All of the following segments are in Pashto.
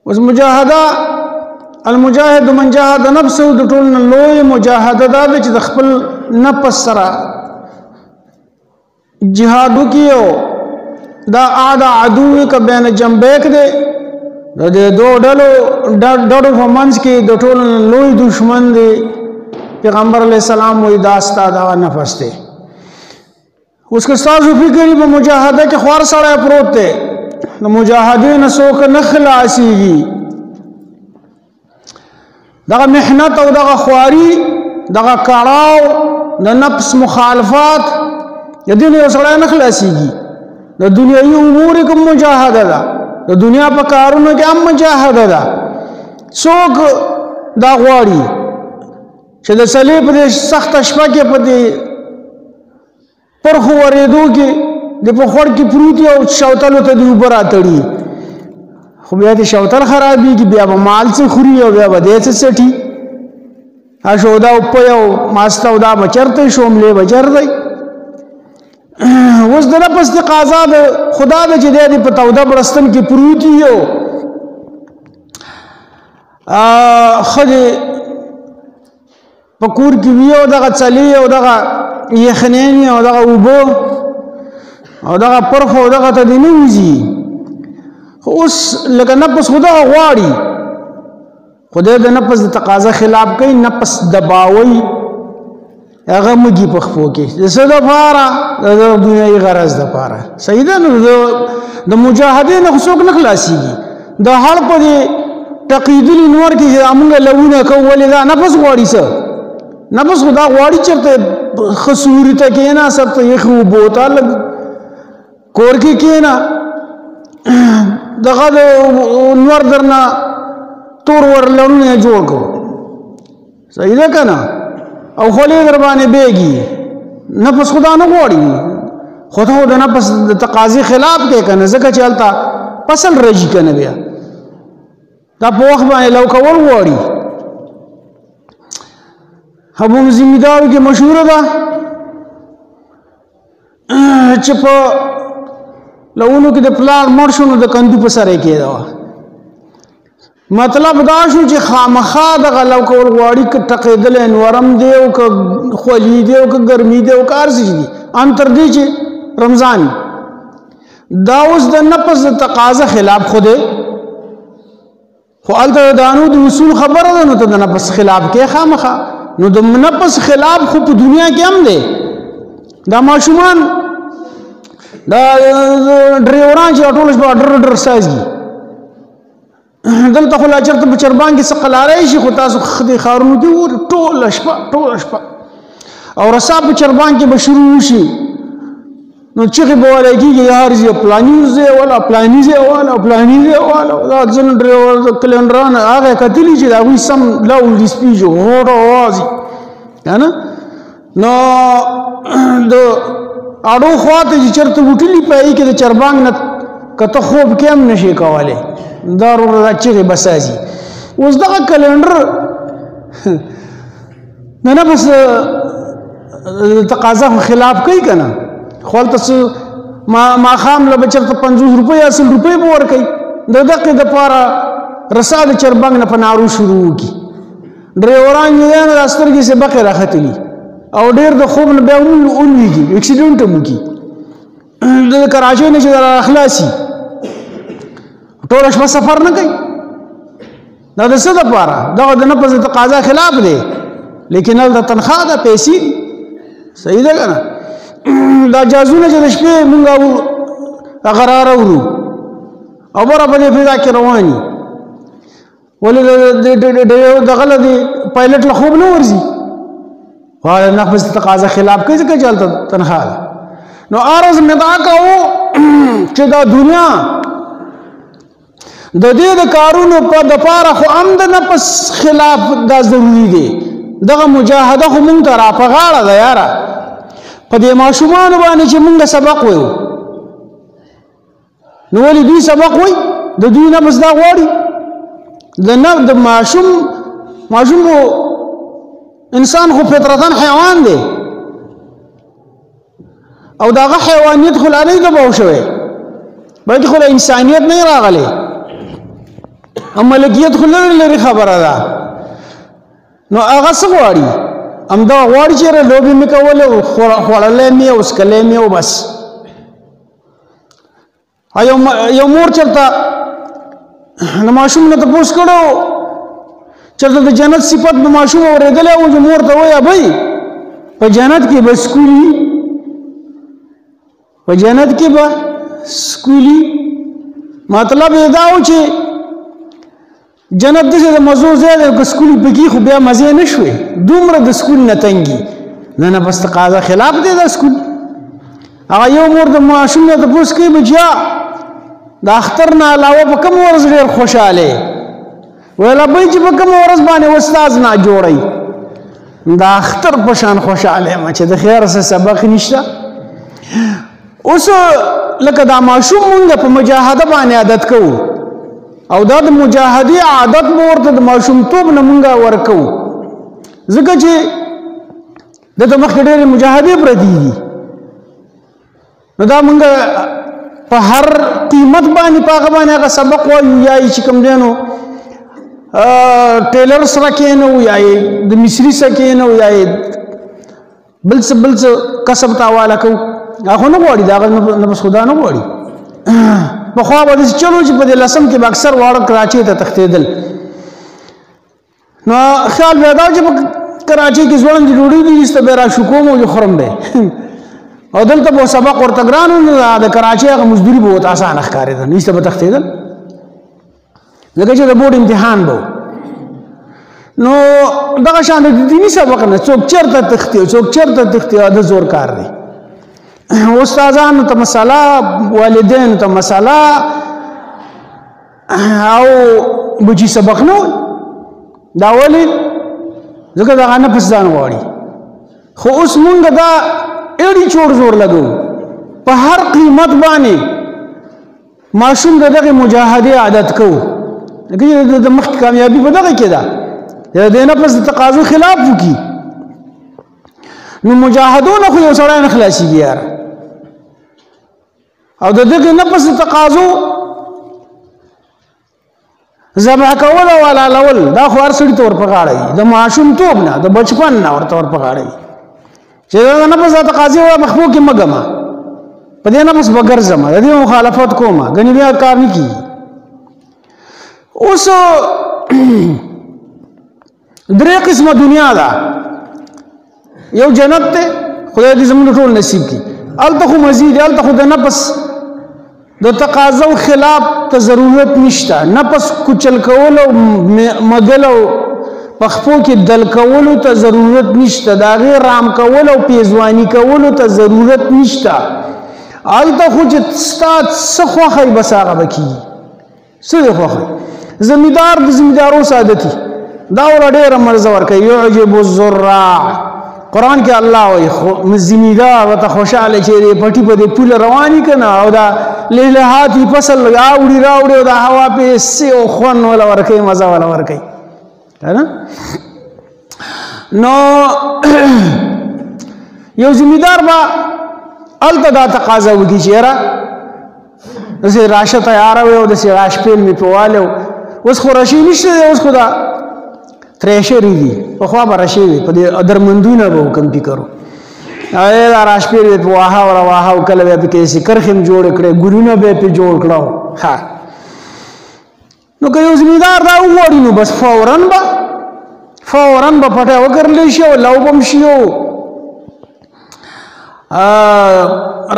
اوس مجاهده المجاهد من جاهد نفسه د ټول لوی مجاهده دا چې د خپل نفس سره جهاد وکيو دا اعداء عدو ک بین جنبیک دے د دو ډلو په منځ کې د ټول لوی دشمن دی پیغمبر علیہ السلام وی داستا دا نفس ته اوس که تاسو فکر په مجاهده کې خوار سره پروت دی نو مجاهدین سوک نخلاصيږي دغه محنت او دغه خواري دغه کړهو د نفس مخالفات یدین یو سره نخلاصيږي د دنیاي امور کوم مجاهده ده د دنیا په کارونو کې هم مجاهده ده څوک دا غواړي چې د صلیب د سخت شپه کې په دې پرخو ورېدو کې د په خور کې پروتي او شوتلو ته دی اوپر اتړي خو بیا د شوتل خرابېږي بیا به مال څه خوري او بیا به دې څه سټي شو دا په یو ماسته او دا بچرته شوملې بچرته اوس د نفس تقاضا د خدا د چې دې په توده برستن کې پروتي یو خدي پکور کې ویو دغه چلی او دغه یخنین او دغه وبو او دغه پرخو دغه ته دی نوځي اوس لکه نفس خدا غواړي خدای د نفس د تقاضا خلاف کوي نفس دباوي هغه مګي پخپو کې د څه د پاره د دنیاي غرض د پاره صحیح ده نو د مجاهدین خصوص نه خلاصيږي د هر په تقیدل نور کې موږ لونه کول دا نفس غواړي څه نفس خدا غواړي چرته خسوري ته کې نه سب ته یخو بوتل کور کې کېنا دغه نور درنا تور ور لونه جوړ کو صحیح ده کنه او خلی در باندې بیگی نفس خدا نه غواړي خدا د نفس د تقاضي خلاف کې کنه ځکه چلتا فصل رجی کنه بیا دا په وخت باندې لو کول غواړي ابو زمیدار کې مشهور ده چې په لونو کې د پلان مرشونو د کندو په سره کې دا مطلب دا شو چې خامخا د غلو کول غواړي ک ټقیدل انورم دی او ک خولي دی او ک ګرمي دی او کار سي دي ان تر دې چې رمضان دا اوس د نفس تقاضا خلاف خوده خو الته دانو د اصول خبره ده نو ته د نفس خلاف کې خامخا نو د نفس خلاف خو په دنیا کې هم دی دا ماشومان دا ډرایوران چې ټول شپه ډر سازي دلته خو لا چرته په چربان کې سقلارای شي خو تاسو خدي خارونو کې ور ټول شپه او رسا په چربان کې به شروع شي نو چې به ولګي یار زی پلانیزه ولا پلانیزه دا ځن ډرایور کلندران هغه کتلی چې دا وي سم لاو دي سپیجو هوټ اوازي کنه نو د اړو خواته چې چرته وټلی پای کې د چربان نه کته خوب کې هم نشي کوله دارو راچې بسازي اوس دغه کلندر نه بس تقاضا خلاف کوي کنه خپل تاسو ما خام له بچرته 50 روپے یا 100 روپے به ور کوي دغه د پاره رساله چربنګ نه پنارو شروع کی ډرایوران یې نه راستر کې سبق راختلی او ډیر د خوب نه به اونېږي اکسیډنټ مو کی د کراچۍ نه چې اخلاصي ټول شپه سفر نه کوي دا د څه لپاره دا د نفس تقاضا خلاف دی لیکن ال د تنخواه د پیسې صحیح ده کنه دا جازونه چې د شپې مونږ غرار ورو او بره په دې فضا کې رواني ولې د غلطي پایلټ له خوب نه ورځي واه نفس تقاضا خلاف کوي ځکه چلته تنخواه نو عرض مدا کوو چې دا دنیا د دې د کارونو په د پاره خو ام د نفس خلاف دا ضروری دی دغه مجاهده خو مونږ ته را په غاړه ده یاره په دې ماشومان باندې چې مونږ سبق وایو نو ولې دوی سبق وای د دوی نفس دا غواړي د ماشوم انسان خو فطرتاً حیوان دی او داغه حیوانیت خو لانه دباو شوی بلکې خو انسانیت نه راغلی ملکیت خو لري خبره ده نو هغه څه غواړي همدا غواړي چې لوبې مې کولې خوړلې مې او څکلې مې او بس یو مور چېرته د ماشوم نه تپوس کړو چېرته د جنت صفت به ماشوم اورېدلی و چې مور ته وایي ابۍ په جنت کې به سکولي په جنت کې به سکولي مطلب یې دا و چې جنت داسې د مزو ځای دی که سکول پکې خو بیا مزې نه شوې دومره د سکول نه تنګي نه بس تقاضا خلاف دی دا سکول هغه یو مور د ماشوم نه تپوس کوي بچیا د اختر نه علاوه په کوم ورځ ډېر خوشحاله ویل ابۍ چې په کوم ورځ باندې استاد نه جوړی د اختر په شان خوشحاله یم چې د خیر څه سبق نشته اوس لکه دا ماشوم مونږ په مجاهده باندې عادت کوو او دا د مجاهدي عادت به ورته د ماشومتوب نه مونږ ورکو ځکه چې دلته مخکې ډېرې مجاهدې پرتې دي نو دا مونږ په هر قیمت باندې په هغه باندې هغه سبق وایو یا یې چې کوم دی نو ټیلر سره کښېنو یا یې د مصري سره کښېنو یا یې بل څه کسب ته حواله کوو هغه نه غواړي د هغه نه بس خدا نه غواړي پخوا به داسې چلو چې په دې لسم کې به اکثر واړه کراچۍ ته تښتېدل نو خیال بیا دا چې په کراچۍ کې ځوړندې ډوډۍ دي ایسته به را شو کوم او خورم به او دلته به سبق ورته ګران و د کراچۍ هغه مزدوري به ورته اسانه ښکارېده ایسته به تښتېدل ځکه چې د بورډ امتحان به نو دغه شان د دیني سبق نه څوک چېرته تښتي او څوک چېرته تښتي د زور کار دی استادانو ته مسله والدینو ته مسله او بچی سبق نه دا ولې ځکه دغه نفس ځان غواړي خو اوس مونږ دا اړي چور زور لګو په هر قیمت باندې ماشوم دغه مجاهدي عادت کوو د مخکې کامیابي په دغه کې ده د نفس د تقاضو خلاف وکړي نو مجاهدونه خو یو سړی نه خلاصېږي یاره او د دغه نفس د تقاضو ذبح کول او حلالول دا خو هر سړي ته ور په غاړه وي د ماشومتوب نه د بچپن نه ورته ور په غاړه وي چې د نفس د تقاضي وه مخبو کې مه ګمه په دې نفس به ګرځمه د دې مخالفت کومه ګنې بیا کار نه کېږي اوس درې قسمه دنیا ده یو جنت ته خدای دې زموږ ټول نصیب کړي هلته خو مزید هلته خو د نفس د تقاضو خلاف ته ضرورت نشته نفس کوچل کول او مدل او پخپو کې دل کولو ته ضرورت نشته د هغې رام کول او پیزواني کولو ته ضرورت نشته هلته خو چې ستا څه خوښوي بس هغه به کېږي څه دې خوښوي زمیندار د زمیندارو سعادتي دا ور ډېره مرزه ورکوي یعجب الزراع قرآن کې الله وایي زمیندار ورته خوشحاله چې پټي په دې پوله رواني که نه او دا لهلهاتي فصل راوړي او دا هوا پیسې او خوند وله ورکوي مزه وله ورکوي که نه نو یو زمیندار به هلته دا تقاضا وکړي چې یاره داسې راشه تیاره وي او داسې راش پیل مې په والی اوس خو رشې نشته دی اوس خو دا تریشرې دي پخوا به رشې وي په دې درمندونه به کمپیوټرو دا راش پیل به په واهه وره واهه او کله به پکې داسې کرښې هم جوړې کړې ګلونه به یې پې جوړ کړه ښه نو که یو زمیندار دا وغواړي نو بس فورا به پټه وکرلی شي او لو به هم شي او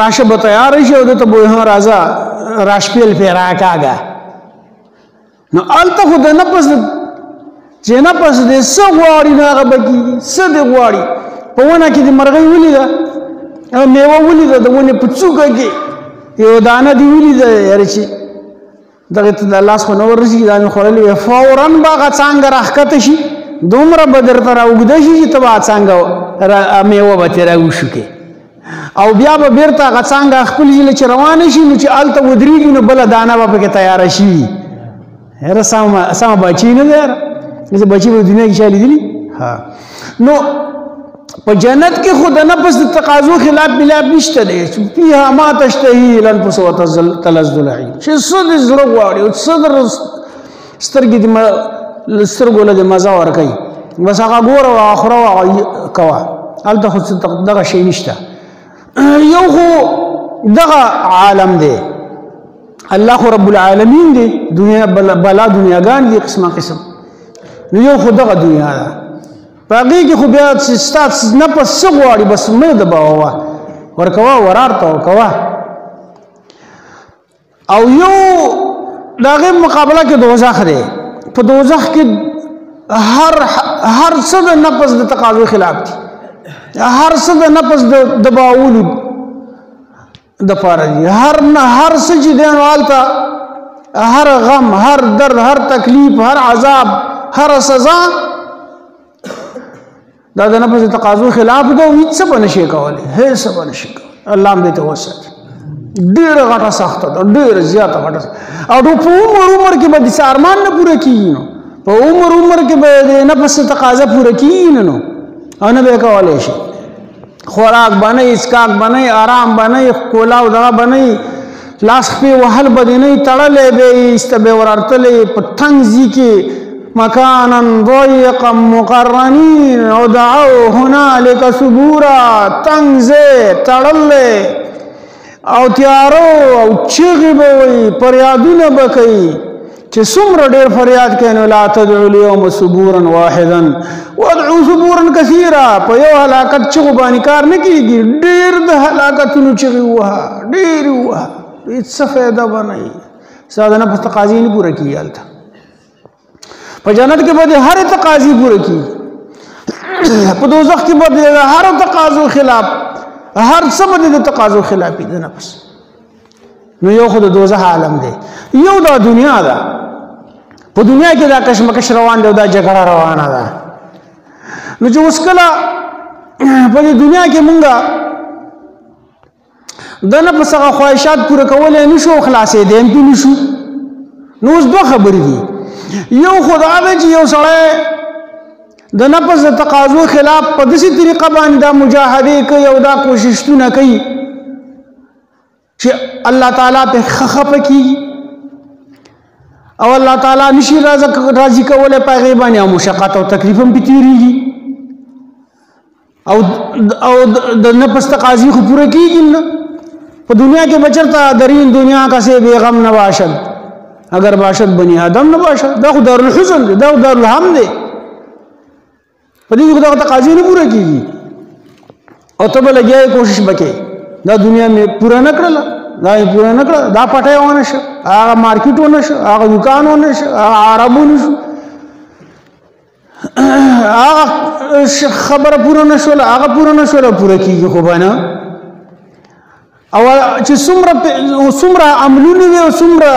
راشه به تیاره شي او ده ته به راځه راشپیل پې راکاږه نو هلته خو د نفس چې نفس دې څه غواړي نو هغه به کېږي څه دې غواړي په ونه کې دې مرغۍ ولیده میوه ولیده د ونې په څوکه کې یو دانه دې ولیده یاره چې دغې ته د لاس خو نه وررسېږي دا مې خوړلې وي فورا به هغه څانګه راښکته شي دومره به درته راوږده شي چې ته به څانګه میوه به ترې راوشوکې او بیا به بیرته هغه څانګه خپل ځله چې روانه شي نو چې هلته ودرېږي نو بله دانه به پکې تیاره شي یاره سمه بچی نه دی یاره داسې بچی به دنیا کې چا لیدلي نو په جنت کې خو د نفس د تقاضو خلاف ملاف نشته دی فیها ما تشتهي الانفس وتلذ العین چې څه د زړه غواړي او څه سترګې سترګو له مزه ورکوي بس هغه ګوره او اخره کوه هلته خو دغه شی نشته یو خو دغه عالم دی الله خو رب العالمین دی دنیا بلا دنیاګان دي قسمه قسم نو یو خو دغه دنیا ده په هغې کې خو بیا ستا نفس څه غواړي بس مه دباوه ورکوه ورارته ورکوه او یو د هغې مقابله کې دوزخ دی په دوزخ کې هر څه د نفس د تقاضو خلاف دي هر څه د نفس د دباولو د پاره دي هر څه چې دی نو هلته هر غم هر درد هر تکلیف هر عذاب هر سزا دا د نفس د تقاضو خلاف ده او هېڅ څه به نشي کولی هېڅ څه به نشي کولی الله هم دې ته وساتي ډېره غټه سخته ده ډېره زیاته غټه او په عمر کې به داسې ارمان نه پوره کېږي نو په عمر کې به د نفس تقاضا پوره کېږي نه نو او نه به یې کولی شي خوراک به نه اسکاک به نه آرام به نه کولاو دغه به نه لاس خپې وهل به دې نه تړلی به یې ایسته به یې ورارتلی په تنګ ځي کې مکانا ضیقا مقرنین او دعو هنالک ثبورا تنګ ځای تړلی او تیارو او چیغې به وي فریادونه به کوي چې څومره ډېر فریاد کوي نو لا تدعو اليوم ثبورا واحدا وادعو ثبورا کثیرا په یو هلاکت چغو باندې کار نه کېږي ډېر د هلاکتونو چغې ووهه ډېرې ووهه هېڅ څه فایده به نه وي ستا د نفس تقاضې نه پوره کېږي هلته په جنت کې به د هرې تقاضې پوره کېږي په دوزخ کې به د هرو تقاضو خلاف هر څه به د تقاضو خلاف وي د نفس نو یو خو د دوزخ عالم دی یو دا دنیا ده په دنیا کې دا کشمکش روان دی او دا جګړه روانه ده نو چې اوس کله په دې دنیا کې مونږه د نفس هغه خواهشات پوره کولی نه شو خلاصېدی هم پې نه شو نو اوس دوه خبرې دي یو خو دا دی چې یو سړی د نفس د تقاضو خلاف په داسې طریقه باندې دا مجاهدې کوي او دا کوششونه کوي چې الله تعالی په خفه کیږي او الله تعالی نشي راضي کولی په هغې باندې او مشقت او تکلیف هم پې تېرېږي او د نفس تقاضی خو پوره کیږي نه په دنیا کې بچرتا درین دنیا کا سے بے غم نہ باشد اگر باشد بنی آدم نہ باشد دا خو دارالحزن دی دا دارالهم دی په دې کې دا تقاضی نه پوره کیږي او ته به لګیا کوشش وکې دا دنیا مې پوره نه کړله دا یې پوره نه کړله دا پټی ونه شو هغه مارکیټ ونه شو هغه دکان ونه شو هغه عرب ونه شو هغه خبره پوره نه شوله هغه پوره نه شوله پوره کیږي خو به نه او چې څومره عملونه وي او څومره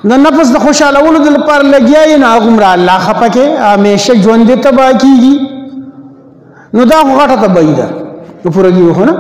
د نفس د خوشحالولو د لپاره لګیا یې نه هغومره الله خفه کې همیشه ژوندې تباه کیږي نو دا خو غټه تباهي ده نو پوره کیږي خو نه